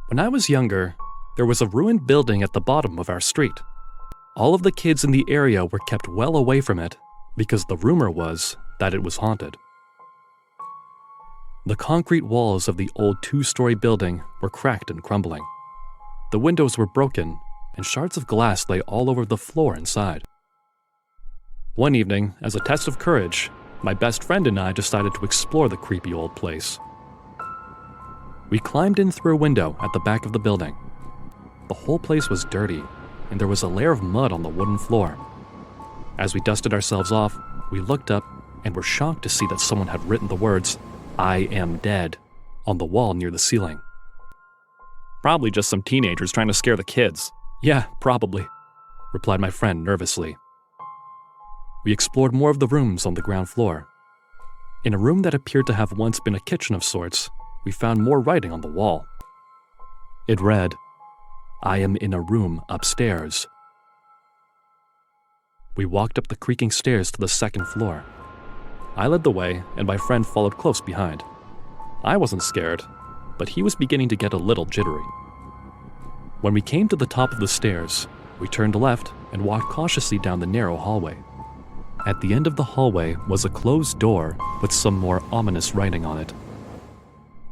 When I was younger, there was a ruined building at the bottom of our street. All of the kids in the area were kept well away from it because the rumor was that it was haunted. The concrete walls of the old 2-story building were cracked and crumbling. The windows were broken, and shards of glass lay all over the floor inside. One evening, as a test of courage, my best friend and I decided to explore the creepy old place. We climbed in through a window at the back of the building. The whole place was dirty, and there was a layer of mud on the wooden floor. As we dusted ourselves off, we looked up and were shocked to see that someone had written the words, "I am dead," on the wall near the ceiling. Probably just some teenagers trying to scare the kids. "Yeah, probably," replied my friend nervously. We explored more of the rooms on the ground floor. In a room that appeared to have once been a kitchen of sorts, we found more writing on the wall. It read, "I am in a room upstairs." We walked up the creaking stairs to the second floor. I led the way, and my friend followed close behind. I wasn't scared, but he was beginning to get a little jittery. When we came to the top of the stairs, we turned left and walked cautiously down the narrow hallway. At the end of the hallway was a closed door with some more ominous writing on it.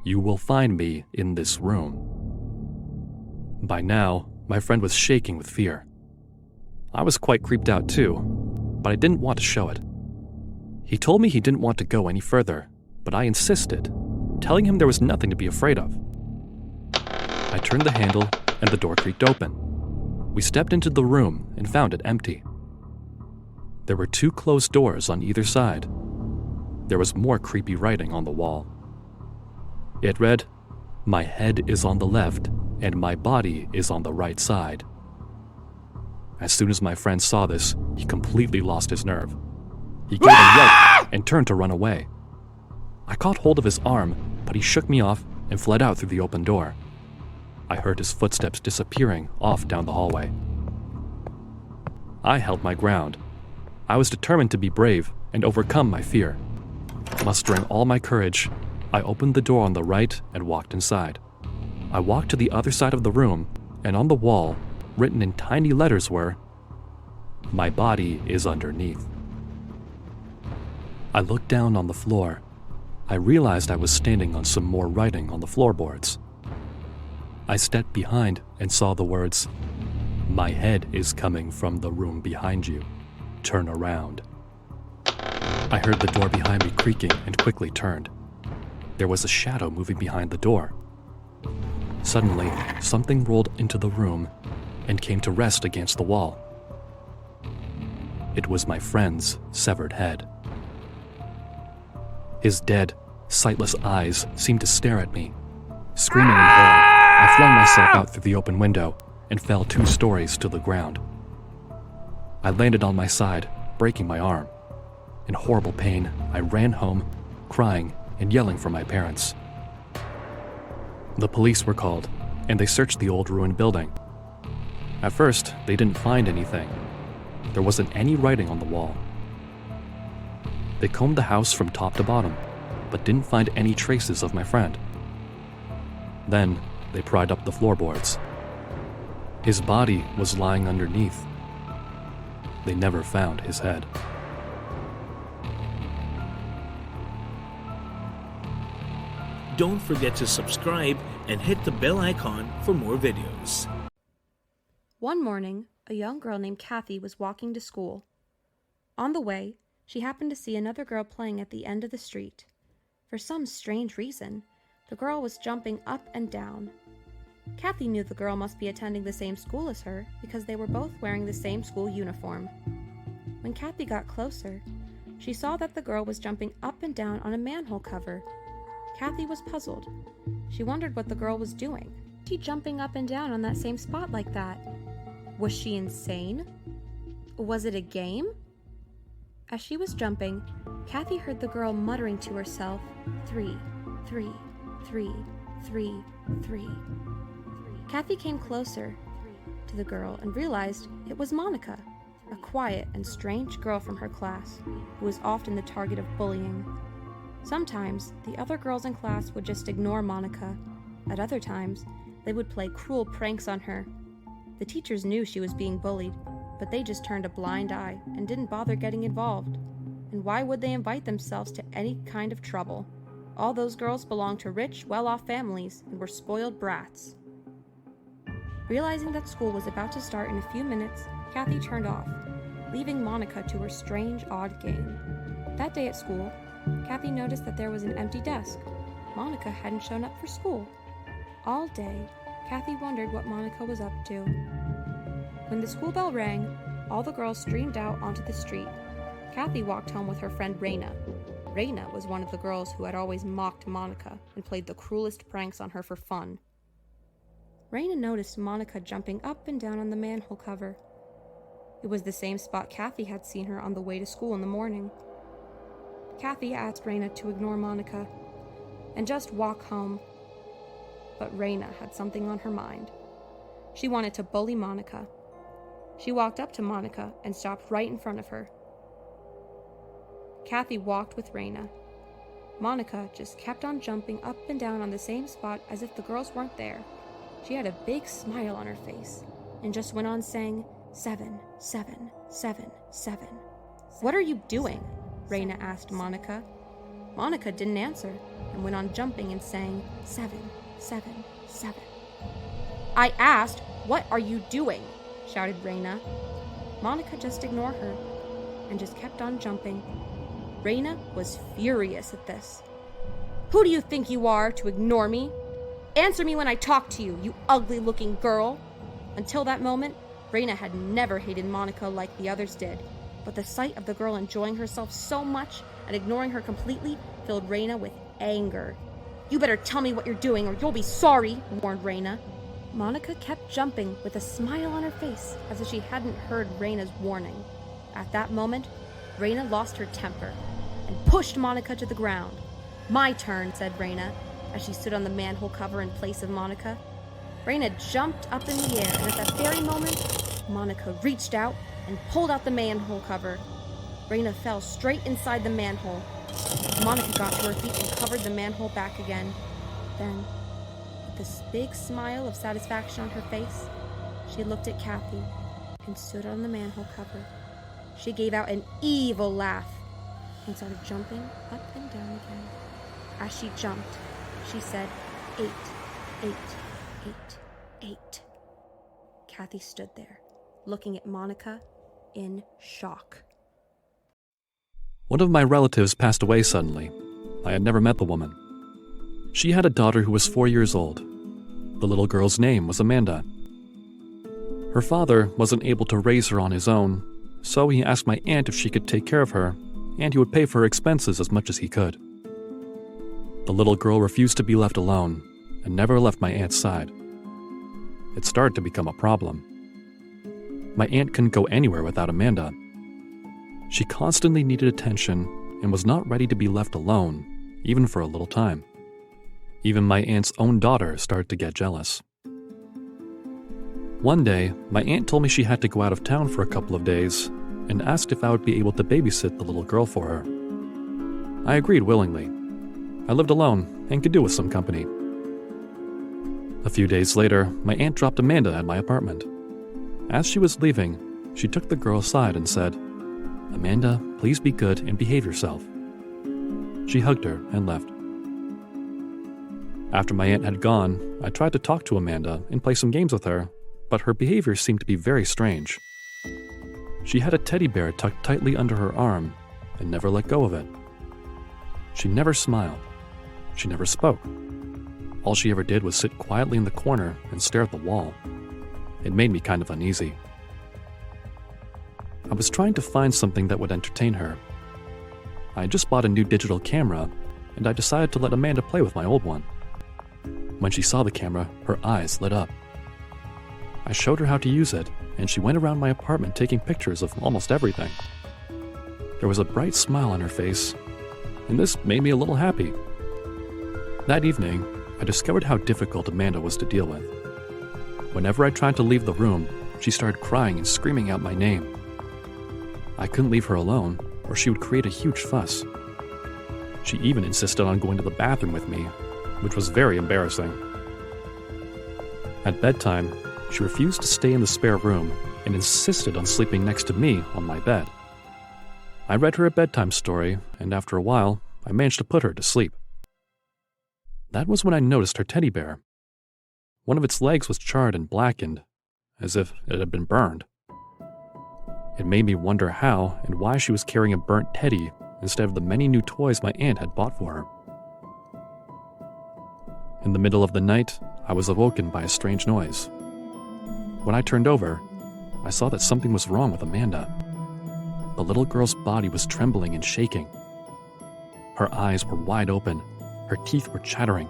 "You will find me in this room." By now, my friend was shaking with fear. I was quite creeped out too, but I didn't want to show it. He told me he didn't want to go any further, but I insisted, telling him there was nothing to be afraid of. I turned the handle and the door creaked open. We stepped into the room and found it empty. There were 2 closed doors on either side. There was more creepy writing on the wall. It read, "My head is on the left and my body is on the right side." As soon as my friend saw this, he completely lost his nerve. He gave a yelp and turned to run away. I caught hold of his arm, but he shook me off and fled out through the open door. I heard his footsteps disappearing off down the hallway. I held my ground. I was determined to be brave and overcome my fear. Mustering all my courage, I opened the door on the right and walked inside. I walked to the other side of the room, and on the wall, written in tiny letters were, "My body is underneath." I looked down on the floor. I realized I was standing on some more writing on the floorboards. I stepped behind and saw the words, "My head is coming from the room behind you. Turn around." I heard the door behind me creaking and quickly turned. There was a shadow moving behind the door. Suddenly, something rolled into the room and came to rest against the wall. It was my friend's severed head. His dead, sightless eyes seemed to stare at me. Screaming in horror, I flung myself out through the open window and fell 2 stories to the ground. I landed on my side, breaking my arm. In horrible pain, I ran home, crying and yelling for my parents. The police were called, and they searched the old ruined building. At first, they didn't find anything. There wasn't any writing on the wall. They combed the house from top to bottom, but didn't find any traces of my friend. Then, they pried up the floorboards. His body was lying underneath. They never found his head. Don't forget to subscribe and hit the bell icon for more videos. One morning, a young girl named Kathy was walking to school. On the way, she happened to see another girl playing at the end of the street. For some strange reason, the girl was jumping up and down. Kathy knew the girl must be attending the same school as her because they were both wearing the same school uniform. When Kathy got closer, she saw that the girl was jumping up and down on a manhole cover. Kathy was puzzled. She wondered what the girl was doing. She jumping up and down on that same spot like that. Was she insane? Was it a game? As she was jumping, Kathy heard the girl muttering to herself, 3, 3, 3, 3, 3. Kathy came closer to the girl and realized it was Monica, a quiet and strange girl from her class who was often the target of bullying. Sometimes, the other girls in class would just ignore Monica, At other times, they would play cruel pranks on her. The teachers knew she was being bullied, but they just turned a blind eye and didn't bother getting involved. And why would they invite themselves to any kind of trouble? All those girls belonged to rich, well-off families and were spoiled brats. Realizing that school was about to start in a few minutes, Kathy turned off, leaving Monica to her strange, odd game. That day at school, Kathy noticed that there was an empty desk. Monica hadn't shown up for school. All day, Kathy wondered what Monica was up to. When the school bell rang, all the girls streamed out onto the street. Kathy walked home with her friend Raina. Raina was one of the girls who had always mocked Monica and played the cruelest pranks on her for fun. Raina noticed Monica jumping up and down on the manhole cover. It was the same spot Kathy had seen her on the way to school in the morning. Kathy asked Raina to ignore Monica and just walk home. But Raina had something on her mind. She wanted to bully Monica. She walked up to Monica and stopped right in front of her. Kathy walked with Raina. Monica just kept on jumping up and down on the same spot as if the girls weren't there. She had a big smile on her face and just went on saying, 7, 7, 7, 7. "What are you doing?" Raina asked Monica. Monica didn't answer and went on jumping and saying, 7, 7, 7. "I asked, what are you doing?" shouted Raina. Monica just ignored her and just kept on jumping. Raina was furious at this. "Who do you think you are to ignore me? Answer me when I talk to you, you ugly-looking girl." Until that moment, Raina had never hated Monica like the others did, but the sight of the girl enjoying herself so much and ignoring her completely filled Raina with anger. "You better tell me what you're doing or you'll be sorry," warned Raina. Monica kept jumping with a smile on her face as if she hadn't heard Raina's warning. At that moment, Raina lost her temper and pushed Monica to the ground. "My turn," said Raina, as she stood on the manhole cover in place of Monica. Raina jumped up in the air, and at that very moment, Monica reached out and pulled out the manhole cover. Raina fell straight inside the manhole. Monica got to her feet and covered the manhole back again. Then, with this big smile of satisfaction on her face, she looked at Kathy and stood on the manhole cover. She gave out an evil laugh and started jumping up and down again. As she jumped, she said, 8, 8, 8, 8. Kathy stood there, looking at Monica in shock. One of my relatives passed away suddenly. I had never met the woman. She had a daughter who was 4 years old. The little girl's name was Amanda. Her father wasn't able to raise her on his own, so he asked my aunt if she could take care of her, and he would pay for her expenses as much as he could. The little girl refused to be left alone and never left my aunt's side. It started to become a problem. My aunt couldn't go anywhere without Amanda. She constantly needed attention and was not ready to be left alone, even for a little time. Even my aunt's own daughter started to get jealous. One day, my aunt told me she had to go out of town for a couple of days and asked if I would be able to babysit the little girl for her. I agreed willingly. I lived alone and could do with some company. A few days later, my aunt dropped Amanda at my apartment. As she was leaving, she took the girl aside and said, "Amanda, please be good and behave yourself." She hugged her and left. After my aunt had gone, I tried to talk to Amanda and play some games with her, but her behavior seemed to be very strange. She had a teddy bear tucked tightly under her arm and never let go of it. She never smiled. She never spoke. All she ever did was sit quietly in the corner and stare at the wall. It made me kind of uneasy. I was trying to find something that would entertain her. I had just bought a new digital camera, and I decided to let Amanda play with my old one. When she saw the camera, her eyes lit up. I showed her how to use it, and she went around my apartment taking pictures of almost everything. There was a bright smile on her face, and this made me a little happy. That evening, I discovered how difficult Amanda was to deal with. Whenever I tried to leave the room, she started crying and screaming out my name. I couldn't leave her alone, or she would create a huge fuss. She even insisted on going to the bathroom with me, which was very embarrassing. At bedtime, she refused to stay in the spare room and insisted on sleeping next to me on my bed. I read her a bedtime story, and after a while, I managed to put her to sleep. That was when I noticed her teddy bear. One of its legs was charred and blackened, as if it had been burned. It made me wonder how and why she was carrying a burnt teddy instead of the many new toys my aunt had bought for her. In the middle of the night, I was awoken by a strange noise. When I turned over, I saw that something was wrong with Amanda. The little girl's body was trembling and shaking. Her eyes were wide open, her teeth were chattering,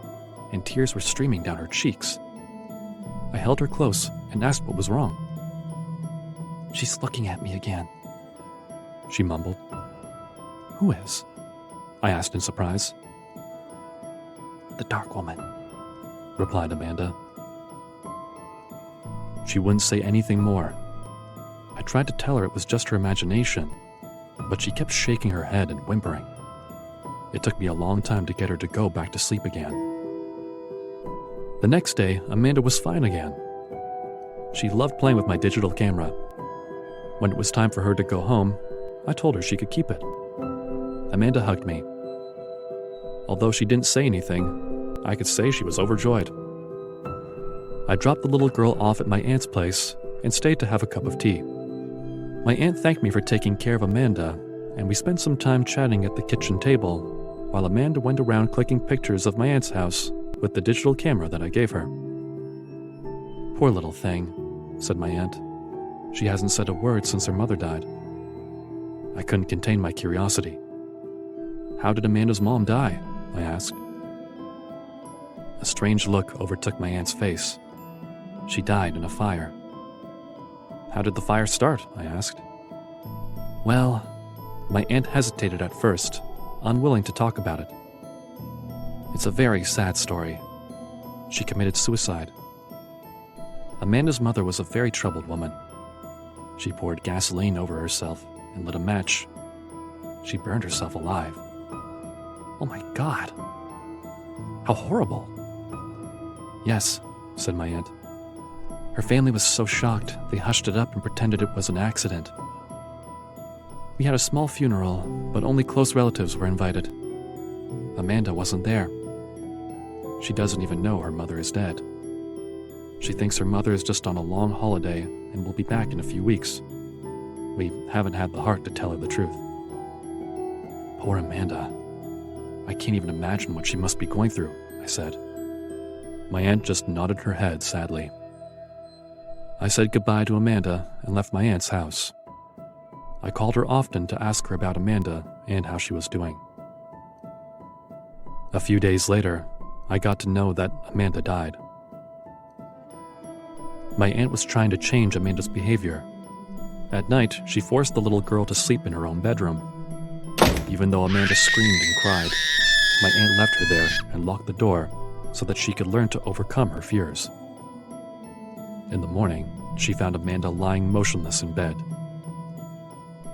and tears were streaming down her cheeks. I held her close and asked what was wrong. "She's looking at me again," she mumbled. "Who is?" I asked in surprise. "The dark woman," replied Amanda. She wouldn't say anything more. I tried to tell her it was just her imagination, but she kept shaking her head and whimpering. It took me a long time to get her to go back to sleep again. The next day, Amanda was fine again. She loved playing with my digital camera. When it was time for her to go home, I told her she could keep it. Amanda hugged me. Although she didn't say anything, I could say she was overjoyed. I dropped the little girl off at my aunt's place and stayed to have a cup of tea. My aunt thanked me for taking care of Amanda, and we spent some time chatting at the kitchen table while Amanda went around clicking pictures of my aunt's house with the digital camera that I gave her. "Poor little thing," said my aunt. "She hasn't said a word since her mother died." I couldn't contain my curiosity. "How did Amanda's mom die?" I asked. A strange look overtook my aunt's face. "She died in a fire." "How did the fire start?" I asked. "Well," my aunt hesitated at first, unwilling to talk about it. "It's a very sad story. She committed suicide." Amanda's mother was a very troubled woman. She poured gasoline over herself and lit a match. She burned herself alive. "Oh my God! How horrible!" "Yes," said my aunt. "Her family was so shocked they hushed it up and pretended it was an accident. We had a small funeral, but only close relatives were invited. Amanda wasn't there. She doesn't even know her mother is dead. She thinks her mother is just on a long holiday and will be back in a few weeks. We haven't had the heart to tell her the truth." "Poor Amanda. I can't even imagine what she must be going through," I said. My aunt just nodded her head sadly. I said goodbye to Amanda and left my aunt's house. I called her often to ask her about Amanda and how she was doing. A few days later, I got to know that Amanda died. My aunt was trying to change Amanda's behavior. At night, she forced the little girl to sleep in her own bedroom. Even though Amanda screamed and cried, my aunt left her there and locked the door so that she could learn to overcome her fears. In the morning, she found Amanda lying motionless in bed.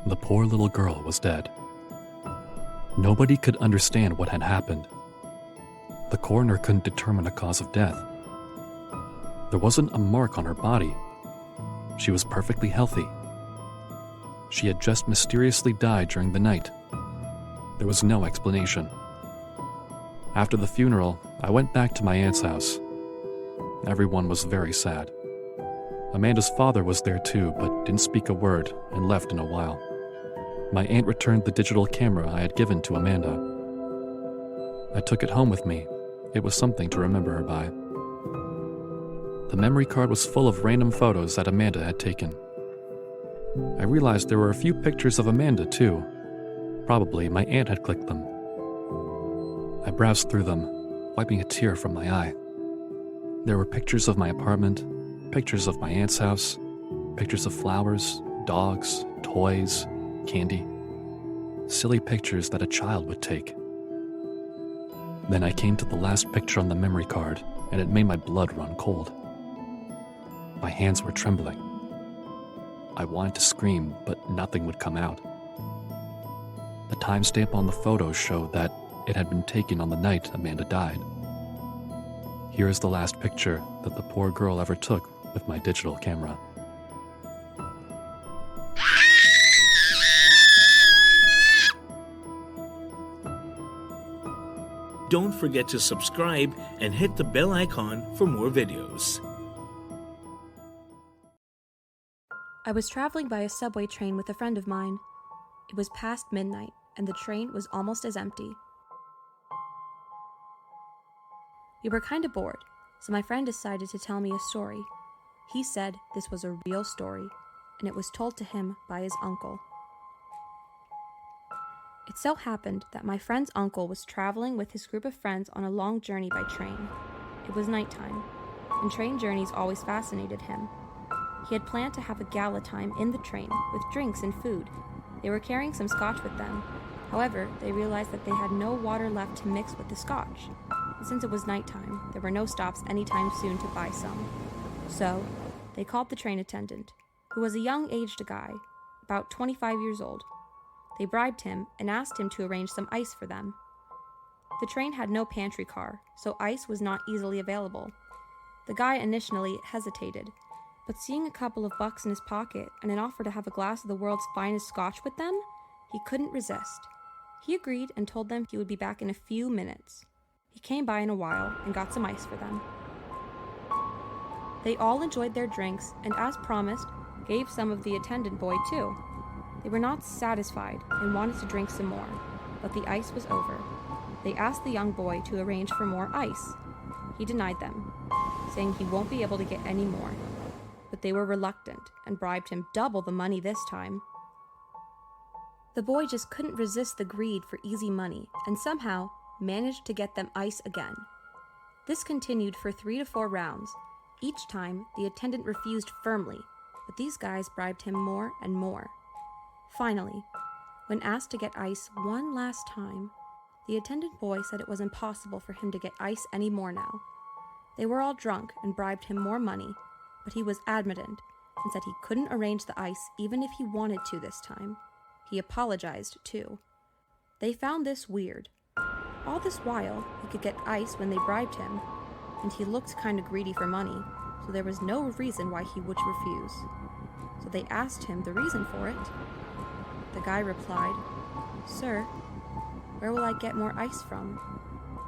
The poor little girl was dead. Nobody could understand what had happened. The coroner couldn't determine a cause of death. There wasn't a mark on her body. She was perfectly healthy. She had just mysteriously died during the night. There was no explanation. After the funeral, I went back to my aunt's house. Everyone was very sad. Amanda's father was there too, but didn't speak a word and left in a while. My aunt returned the digital camera I had given to Amanda. I took it home with me. It was something to remember her by. The memory card was full of random photos that Amanda had taken. I realized there were a few pictures of Amanda too. Probably my aunt had clicked them. I browsed through them, wiping a tear from my eye. There were pictures of my apartment, pictures of my aunt's house, pictures of flowers, dogs, toys, candy. Silly pictures that a child would take. Then I came to the last picture on the memory card, and it made my blood run cold. My hands were trembling. I wanted to scream, but nothing would come out. The timestamp on the photo showed that it had been taken on the night Amanda died. Here is the last picture that the poor girl ever took with my digital camera. Don't forget to subscribe and hit the bell icon for more videos. I was traveling by a subway train with a friend of mine. It was past midnight, and the train was almost as empty. We were kind of bored, so my friend decided to tell me a story. He said this was a real story, and it was told to him by his uncle. It so happened that my friend's uncle was traveling with his group of friends on a long journey by train. It was nighttime, and train journeys always fascinated him. He had planned to have a gala time in the train with drinks and food. They were carrying some scotch with them. However, they realized that they had no water left to mix with the scotch. And since it was nighttime, there were no stops anytime soon to buy some. So, they called the train attendant, who was a young-aged guy, about 25 years old. They bribed him and asked him to arrange some ice for them. The train had no pantry car, so ice was not easily available. The guy initially hesitated, but seeing a couple of bucks in his pocket and an offer to have a glass of the world's finest scotch with them, he couldn't resist. He agreed and told them he would be back in a few minutes. He came by in a while and got some ice for them. They all enjoyed their drinks and, as promised, gave some of the attendant boy too. They were not satisfied and wanted to drink some more, but the ice was over. They asked the young boy to arrange for more ice. He denied them, saying he won't be able to get any more. But they were reluctant and bribed him double the money this time. The boy just couldn't resist the greed for easy money and somehow managed to get them ice again. This continued for 3 to 4 rounds. Each time, the attendant refused firmly, but these guys bribed him more and more. Finally, when asked to get ice one last time, the attendant boy said it was impossible for him to get ice anymore now. They were all drunk and bribed him more money, but he was adamant and said he couldn't arrange the ice even if he wanted to this time. He apologized too. They found this weird. All this while, he could get ice when they bribed him, and he looked kind of greedy for money, so there was no reason why he would refuse. So they asked him the reason for it. The guy replied, "Sir, where will I get more ice from?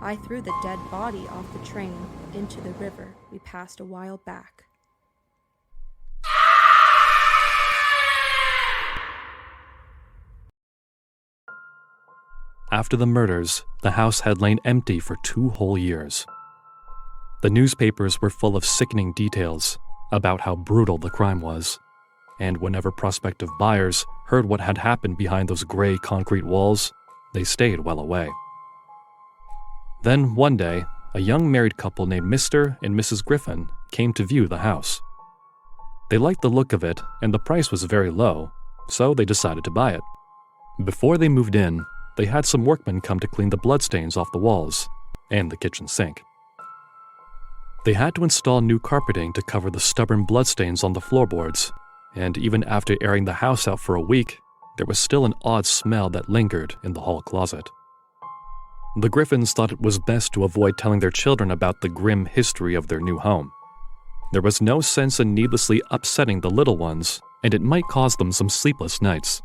I threw the dead body off the train into the river we passed a while back." After the murders, the house had lain empty for 2 whole years. The newspapers were full of sickening details about how brutal the crime was, and whenever prospective buyers heard what had happened behind those gray concrete walls, they stayed well away. Then one day, a young married couple named Mr. and Mrs. Griffin came to view the house. They liked the look of it, and the price was very low, so they decided to buy it. Before they moved in, they had some workmen come to clean the bloodstains off the walls and the kitchen sink. They had to install new carpeting to cover the stubborn bloodstains on the floorboards, and even after airing the house out for a week, there was still an odd smell that lingered in the hall closet. The Griffins thought it was best to avoid telling their children about the grim history of their new home. There was no sense in needlessly upsetting the little ones, and it might cause them some sleepless nights.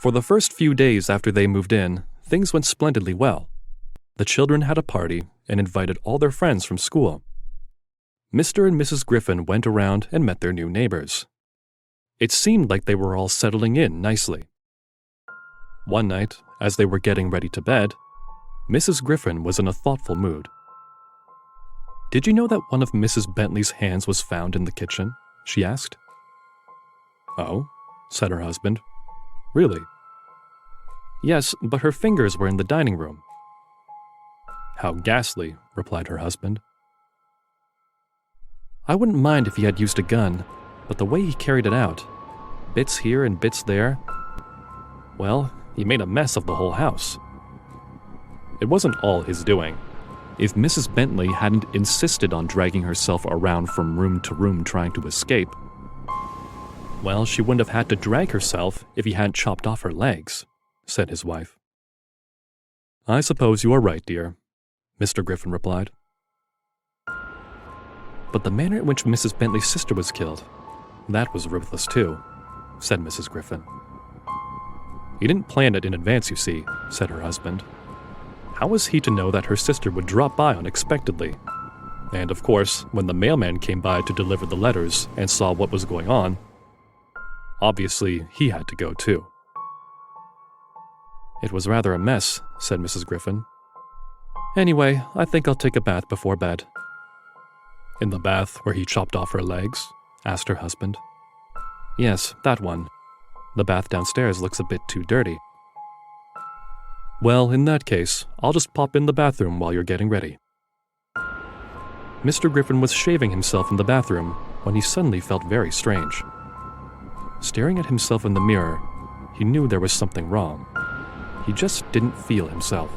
For the first few days after they moved in, things went splendidly well. The children had a party and invited all their friends from school. Mr. and Mrs. Griffin went around and met their new neighbors. It seemed like they were all settling in nicely. One night, as they were getting ready to bed, Mrs. Griffin was in a thoughtful mood. "Did you know that one of Mrs. Bentley's hands was found in the kitchen?" she asked. "Oh," said her husband. "Really?" "Yes, but her fingers were in the dining room." "How ghastly," replied her husband. "I wouldn't mind if he had used a gun, but the way he carried it out, bits here and bits there, well, he made a mess of the whole house." It wasn't all his doing. If Mrs. Bentley hadn't insisted on dragging herself around from room to room trying to escape, well, she wouldn't have had to drag herself if he hadn't chopped off her legs, said his wife. "I suppose you are right, dear," Mr. Griffin replied. But the manner in which Mrs. Bentley's sister was killed, that was ruthless too, said Mrs. Griffin. He didn't plan it in advance, you see, said her husband. How was he to know that her sister would drop by unexpectedly? And of course, when the mailman came by to deliver the letters and saw what was going on, obviously he had to go too. It was rather a mess, said Mrs. Griffin. Anyway, I think I'll take a bath before bed. In the bath where he chopped off her legs? Asked her husband. Yes, that one. The bath downstairs looks a bit too dirty. Well, in that case, I'll just pop in the bathroom while you're getting ready. Mr. Griffin was shaving himself in the bathroom when he suddenly felt very strange. Staring at himself in the mirror, he knew there was something wrong. He just didn't feel himself.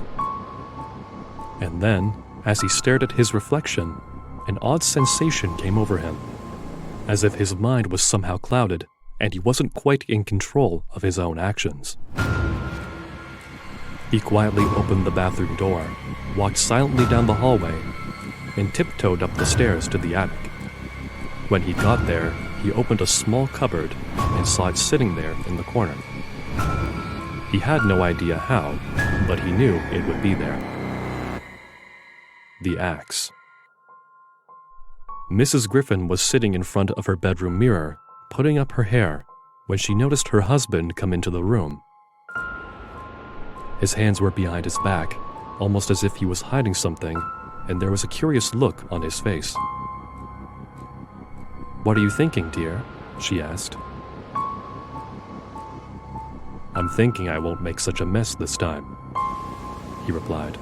And then, as he stared at his reflection, an odd sensation came over him, as if his mind was somehow clouded and he wasn't quite in control of his own actions. He quietly opened the bathroom door, walked silently down the hallway, and tiptoed up the stairs to the attic. When he got there, he opened a small cupboard and saw it sitting there in the corner. He had no idea how, but he knew it would be there. The axe. Mrs. Griffin was sitting in front of her bedroom mirror, putting up her hair, when she noticed her husband come into the room. His hands were behind his back, almost as if he was hiding something, and there was a curious look on his face. "What are you thinking, dear?" she asked. "I'm thinking I won't make such a mess this time," he replied.